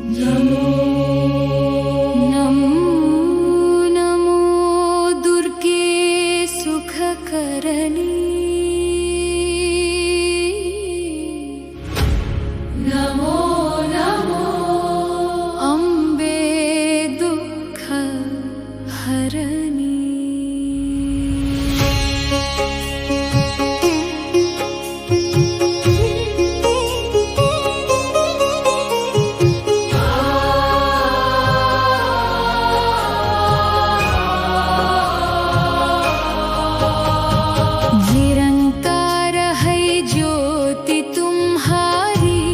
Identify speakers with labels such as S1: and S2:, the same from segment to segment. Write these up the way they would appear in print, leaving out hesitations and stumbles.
S1: नमो नमो नमो दुर्गे सुखकरणी। नमो नमो अम्बे दुःखहरणी। निरंकार है ज्योति तुम्हारी,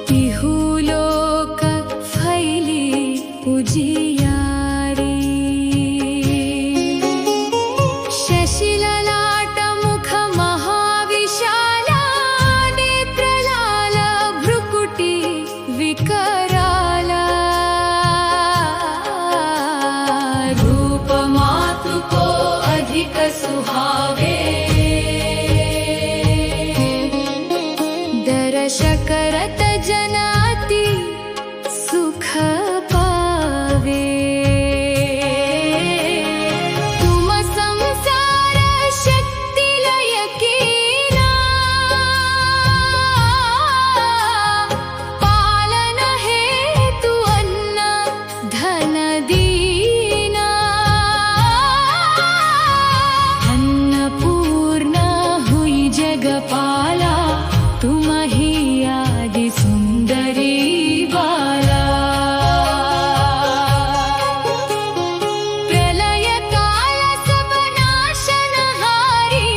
S1: तिहु लोक फैली उजियारी। शशिललाट मुख महाविशाला, नेत्रलाल भ्रुकुटी विकराला। रूप मातु को अधिक सुहावे, दर्श करत जनाति सुख पावे। तुम संसार शक्ति लय कीना, पालन हेतु अन्न धन दीना। अन्नपूर्णा हुई जगपाला, तुम ही आदि सुंदरी बाला। प्रलय काल सब नाशनहारी,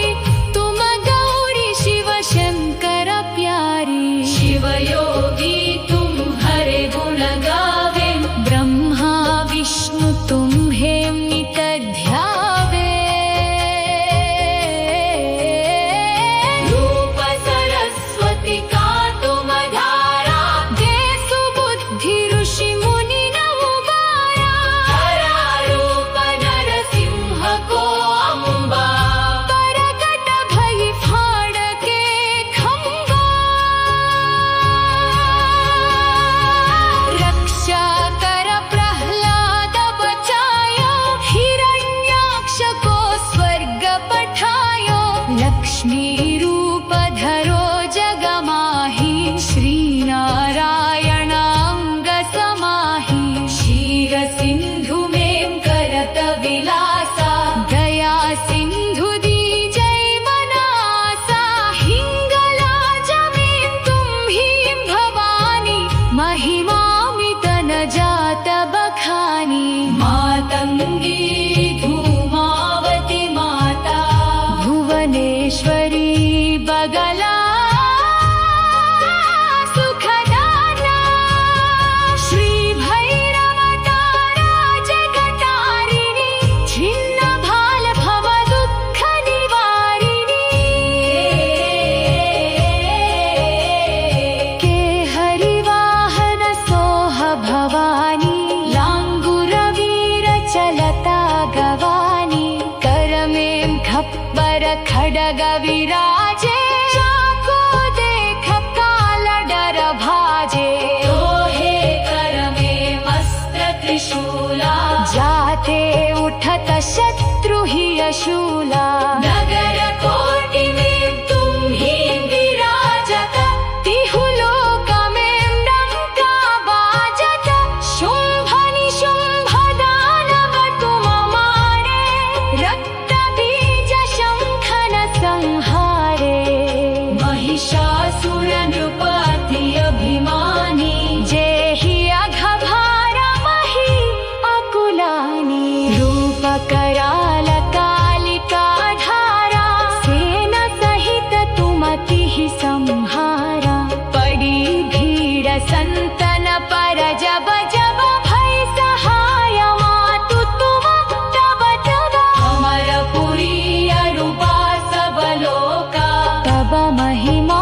S1: तुम गौरी शिव शंकर प्यारी। शिव योगी तुम हरे गुण गावे, ब्रह्मा विष्णु तुम्हें नित ध्यावे। रूप सरस्वती का तुम धारा, दे सुबुद्धि ऋषि मुनि न उबारा। हरा रूप नरसिंह को अम्बा, प्रकट भई फाड़ के खंबा। रक्षा कर प्रहलाद बचायो, हिरण्याक्ष को स्वर्ग पठायो। लक्ष्मी रूप धरो जग माही, श्री नारायण अंग समाही। क्षीर सिंधु में करत विलासा, दया सिंधु दीजै मनासा। हिंगलाज में तुम ही भवानी, महिमामित न जात बखानी। मातंगी धूमावती माता, भुवनेश्वरी बगला सुखदाना। श्री भैरव तारा जगतारिणी, छिन्न भाल भव दुःख निवारिणी। के हरिवाहन सोह भवानी, लांगुर वीर चलता गवानी। कर में खप्पर खड्ग विराजे, चाको देख काल डर भाजे। तोहे कर में मस्त त्रिशूला, जाते उठत शत्रु ही अशूला। नगर कोटि में तुम ही विराजत, तिहु लोक में डंका बाजत। शुंभ निशुंभ दानव तुम मारे, रक्त बीज शंखन संहारे। महिषासुर नृपति अभिमानी, जेहि अघभार मही अकुलानी। रूप कराल कालिका धारा, सेना सहित तुम तिहि संहारा। पड़ी भीड़ संतन पर जब जब, भय सहाय मातु तुम तब तब। अमरपुरी अरूपा सब लोका, तब महिमा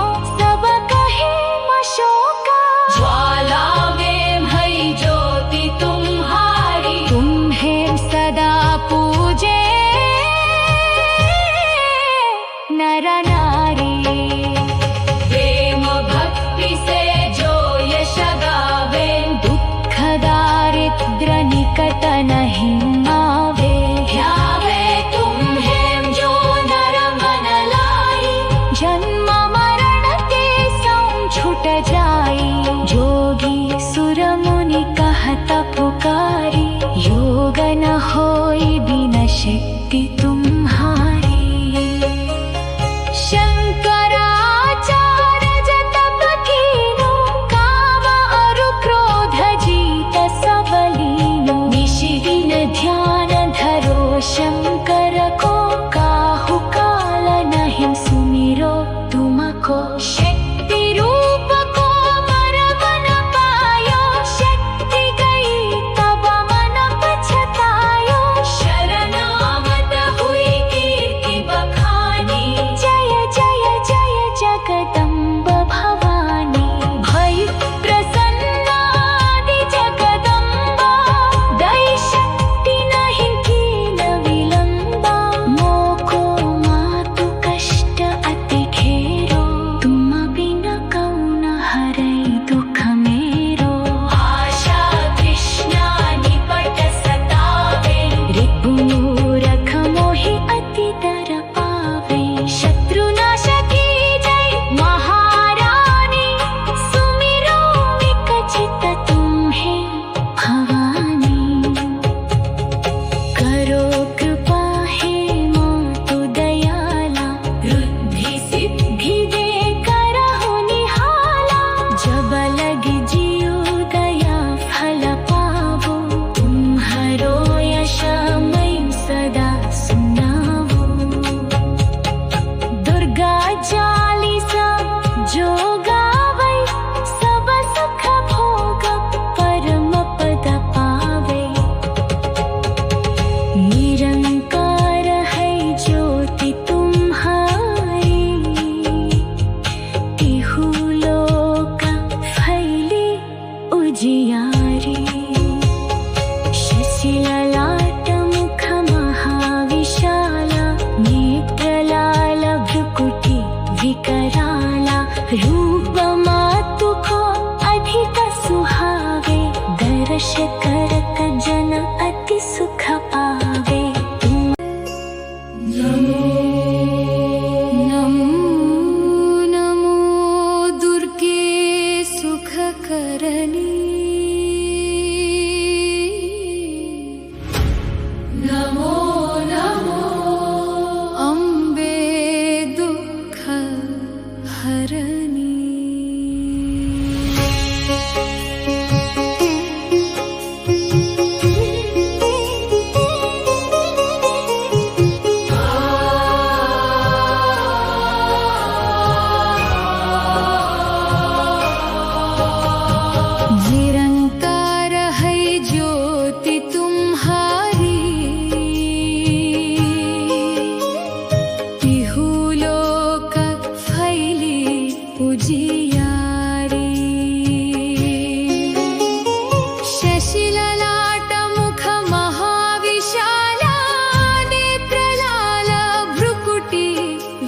S1: रूप मातुको अधिक सुहावे, दर्श करत जन अति सुख पावे। नमो नमो नमो दुर्गे सुख करणी, नमो नमो अम्बे दुःख हरणी। निरंकार है ज्योति तुम्हारी, तिहु लोक फैली उजियारी। शशि ललाट मुख महाविशाला, नेत्रलाल भ्रुकुटी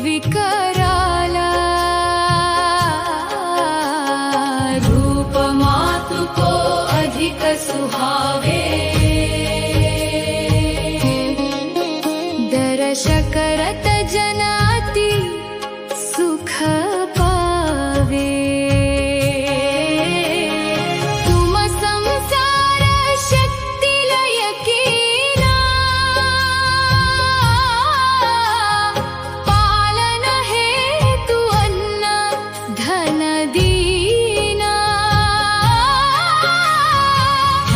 S1: विकराला। रूप मातुको अधिक सुहावे, दर्श करत जन अति सुख पावे। तुम संसार शक्ति लय कीना, पालन हेतु अन्न धन दीना।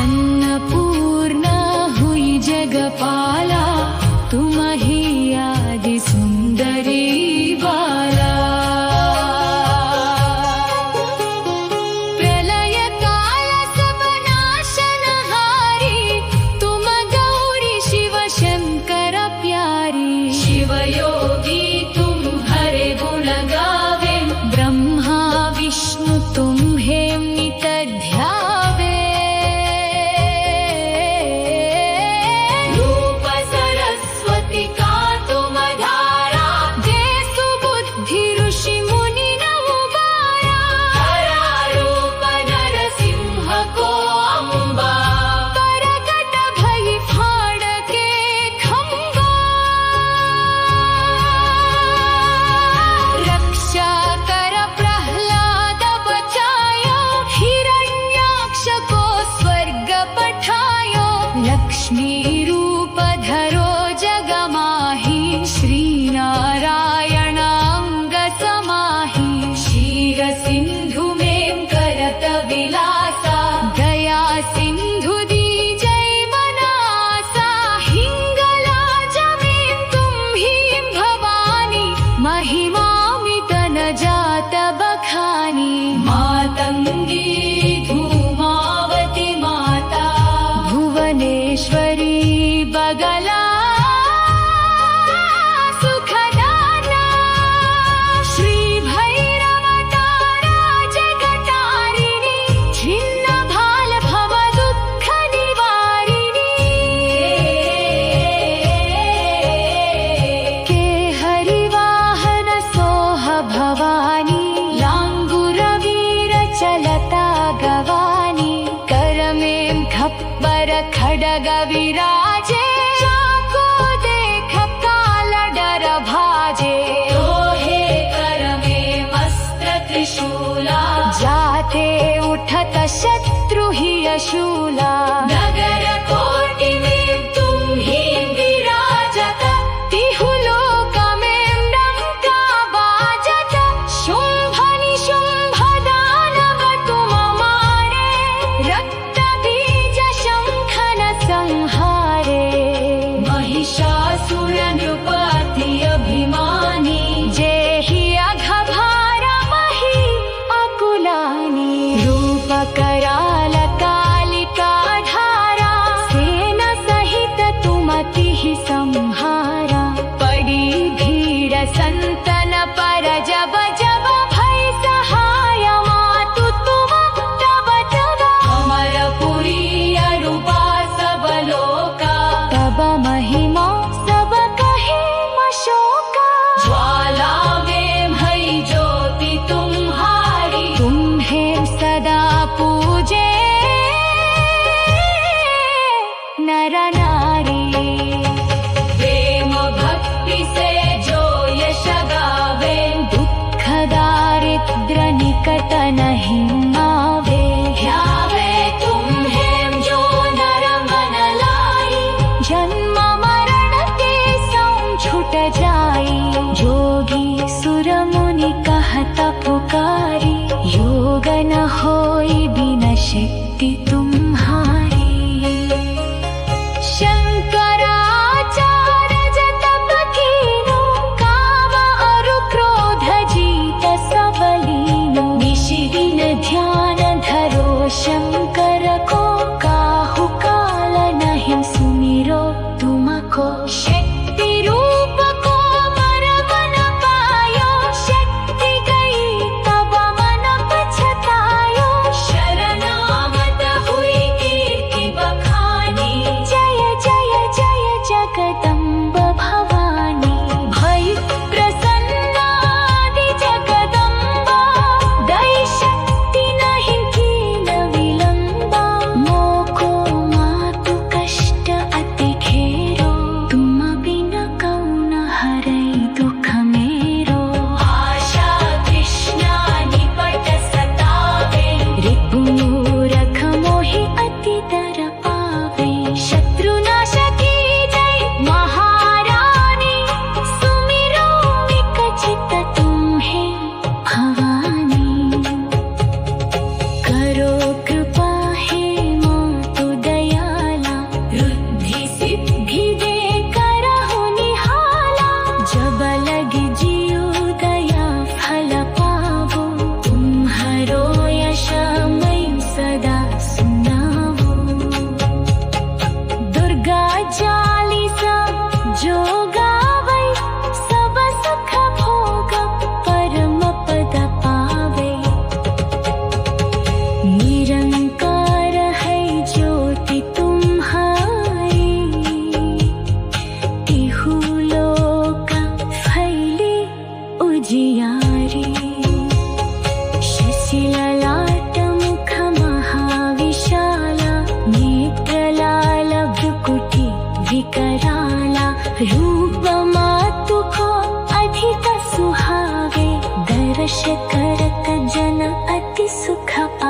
S1: अन्नपूर्णा हुई जगपाला, तुम ही आदि सुंदरी बाला। प्रलय काल सब नाशनहारी, तुम गौरी शिव शंकर प्यारी। शिव योगी तुम हरे गुण गावे, ब्रह्मा विष्णु तुम्हें नित ध्यावे। रूप सरस्वती का तुम धारा, जैसु बुद्धि ऋषि मुनि न उबारा। हरा रूप नरसिंह को अम्बा, प्रकट भई फाड़ के खंबा। रक्षा कर प्रहलाद बचायो, हिरण्याक्ष को स्वर्ग पठायो। लक्ष्मी रूप धरो जग माही, श्री नारायण अंग समाही। क्षीर सिंधु में करत विलासा, दया सिंधु दीजै बनासा। हिंगलाज में तुम ही भवानी, महिमामित न जात बखानी। मातंगी धूमावती माता, भुवनेश्वरी बगला। सुखदाना श्री भैरव तारा जगतारिणी, छिन्न भाल भव दुःख निवारिणी। के हरिवाहन सोह भवानी, लांगुर वीर चलता गवानी। कर में खप्पर खडग विराजे, चाको देख काल डर भाजे। तोहे कर में मस्त त्रिशूला, जाते उठत शत्रु ही अशूला। नगर कोटि में तुम ही विराजत, तिहु लोक में डंका बाजत। शुंभ निशुंभ दानव तुम मारे, रक्त बीज शंखन संहारे। महिषासुर नृप अति अभिमानी, जेहि अघभार मही अकुलानी। रूप कराल कालिका धारा, नहीं आवे। ध्यावे तुम्हें जो नर मन लाई, जन्म मरण के संग छूट जाई। जोगी सुर मुनि कहत पुकारी, योग न होई बिन शक्ति तुम्हारी। शंकराचार्य जतप कीनो, काम अरु क्रोध जीत सब लीनो। निशि दिन ध्यान धरो शंकर को, काहु काल नहीं सुमिरो तुमको। शक्ति रूप को मरम न पायो, शक्ति गई तब मन पछतायो। शरणागत हुई कीर्ति बखानी, जय जय जय जगदम्ब भवानी। भई प्रसन्नादि जगदम्बा, दई शक्ति नहीं कीन विलंबा। मोको मातु कष्ट अति घेरो, तुम बिन कौन हरै दुख मेरो। आशा तृष्णा निपट सतावे, रिपु मूरख मोहि अति दर पावे। शत्रु नाशक जय महारानी, सुमिरो विकचित तुम्हें भवानी। करो कृपा हे मातु दयाला, रुद्धि सिद्धि दे करहु निहाला। जब लगी जियो दया फल पावो, तुम्हरो यश मैं सदा सुनावो। दुर्गा चालीसा जो गावै, सब सुख भोग परम पद पावे। निरंकार है ज्योति तुम्हारी, तिहु लोक फैली उजियारी। शशि ललाट मुख महाविशाला, नेत्रलाल भ्रुकुटि विकराला। रूप मातु को अधिक सुहावे, दर्श करत जन अति सुख पावे।